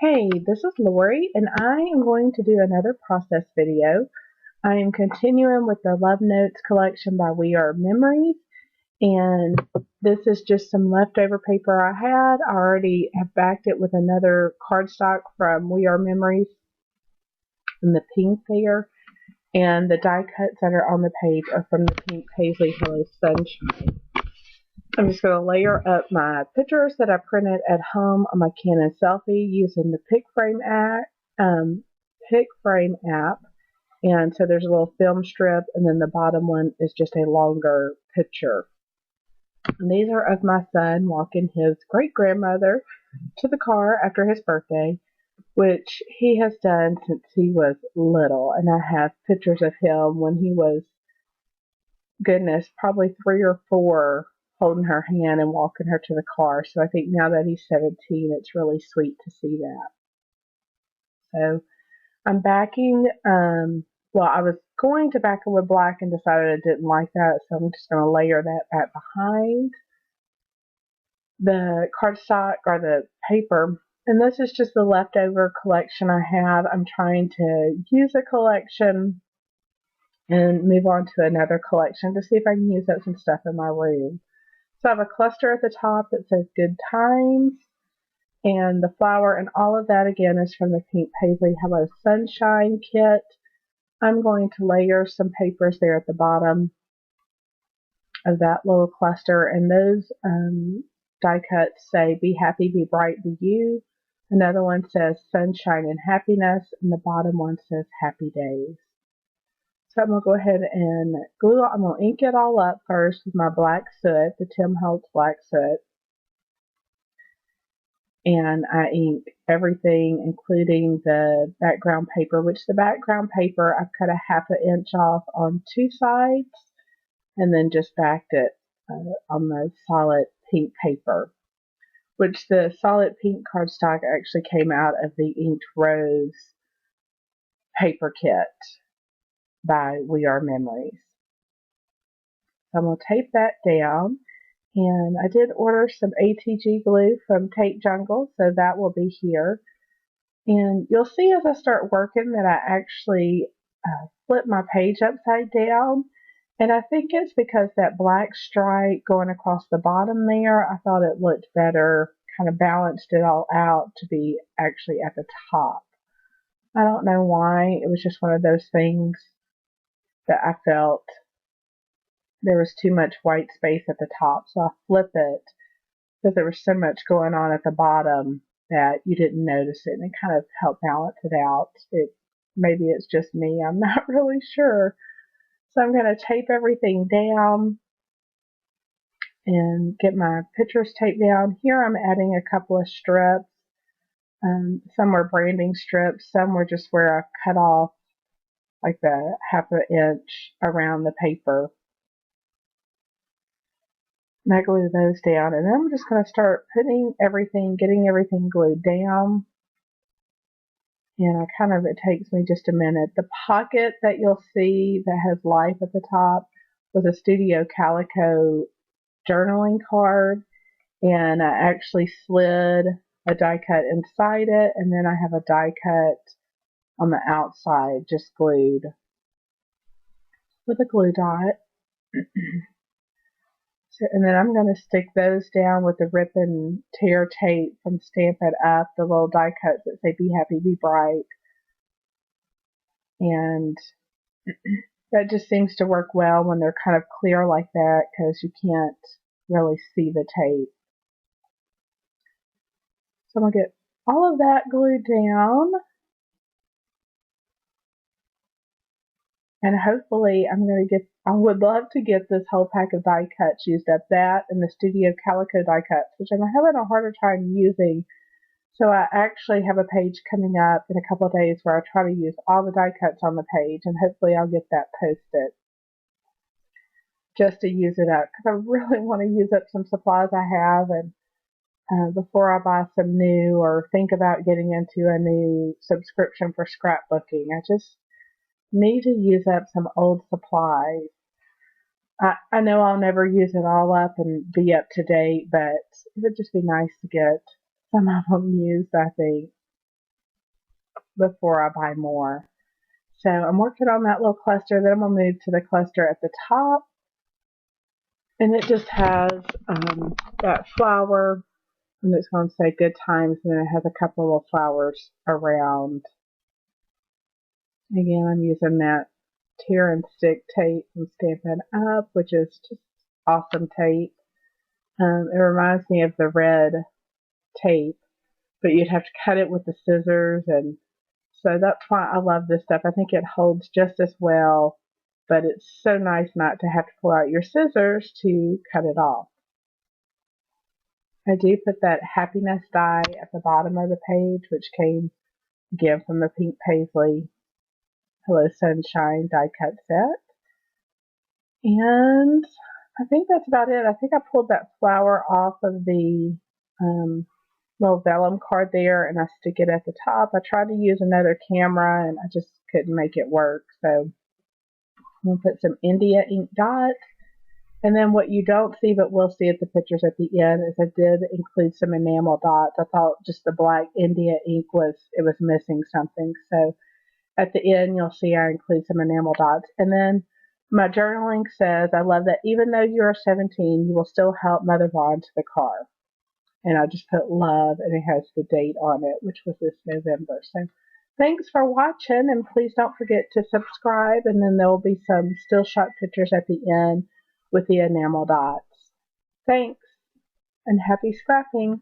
Hey, this is Lori, and I am going to do another process video. I am continuing with the Love Notes collection by We Are Memories, and this is just some leftover paper I had. I already have backed it with another cardstock from We Are Memories in the pink pair, and the die cuts that are on the page are from the Pink Paisley Hello Sunshine. I'm just going to layer up my pictures that I printed at home on my Canon selfie using the Pick Frame app. And so there's a little film strip, and then the bottom one is just a longer picture. And these are of my son walking his great grandmother to the car after his birthday, which he has done since he was little. And I have pictures of him when he was, goodness, probably 3 or 4, holding her hand and walking her to the car. So I think now that he's 17, it's really sweet to see that. So I'm backing, I was going to back it with black and decided I didn't like that, so I'm just going to layer that back behind the cardstock or the paper. And this is just the leftover collection I have. I'm trying to use a collection and move on to another collection to see if I can use up some stuff in my room. So I have a cluster at the top that says Good Times, and the flower and all of that again is from the Pink Paisley Hello Sunshine kit. I'm going to layer some papers there at the bottom of that little cluster, and those die cuts say Be Happy, Be Bright, Be You. Another one says Sunshine and Happiness, and the bottom one says Happy Days. So I'm going to go ahead and I'm going to ink it all up first with my black soot, the Tim Holtz black soot. And I ink everything, including the background paper, which the background paper I've cut a 1/2 inch off on 2 sides and then just backed it on the solid pink paper, which the solid pink cardstock actually came out of the Inked Rose paper kit by We Are Memories. So I'm going to tape that down. And I did order some ATG glue from Tape Jungle, so that will be here. And you'll see as I start working that I actually flip my page upside down. And I think it's because that black stripe going across the bottom there, I thought it looked better, kind of balanced it all out to be actually at the top. I don't know why. It was just one of those things that I felt there was too much white space at the top. So I flip it because there was so much going on at the bottom that you didn't notice it, and it kind of helped balance it out. Maybe it's just me, I'm not really sure. So I'm going to tape everything down and get my pictures taped down. Here I'm adding a couple of strips. Some were branding strips, some were just where I cut off like the 1/2 inch around the paper. And I glue those down, and then I'm just going to start getting everything glued down. And it takes me just a minute. The pocket that you'll see that has life at the top was a Studio Calico journaling card, and I actually slid a die cut inside it, and then I have a die cut on the outside just glued with a glue dot. And then I'm going to stick those down with the rip and tear tape from Stamp It Up, the little die cuts that say Be Happy, Be Bright. And that just seems to work well when they're kind of clear like that because you can't really see the tape. So I'm going to get all of that glued down. And hopefully I would love to get this whole pack of die cuts used up, that and the Studio Calico die cuts, which I'm having a harder time using. So I actually have a page coming up in a couple of days where I try to use all the die cuts on the page, and hopefully I'll get that posted just to use it up because I really want to use up some supplies I have, and before I buy some new or think about getting into a new subscription for scrapbooking, I just need to use up some old supplies. I know I'll never use it all up and be up to date, but it would just be nice to get some of them used, I think. before I buy more. So I'm working on that little cluster. Then I'm going to move to the cluster at the top. And it just has that flower. And it's going to say good times. And then it has a couple of little flowers around. Again, I'm using that tear and stick tape from Stampin' Up, which is just awesome tape. It reminds me of the red tape, but you'd have to cut it with the scissors, and so that's why I love this stuff. I think it holds just as well, but it's so nice not to have to pull out your scissors to cut it off. I do put that happiness die at the bottom of the page, which came again from the Pink Paisley Hello Sunshine die cut set. And I think that's about it. I think I pulled that flower off of the little vellum card there, and I stick it at the top. I tried to use another camera, and I just couldn't make it work. So I'm going to put some India ink dots. And then what you don't see, but will see at the pictures at the end, is I did include some enamel dots. I thought just the black India ink was missing something. So at the end, you'll see I include some enamel dots. And then my journaling says, I love that even though you are 17, you will still help Mother Bond to the car. And I just put love, and it has the date on it, which was this November. So thanks for watching, and please don't forget to subscribe, and then there will be some still shot pictures at the end with the enamel dots. Thanks, and happy scrapping!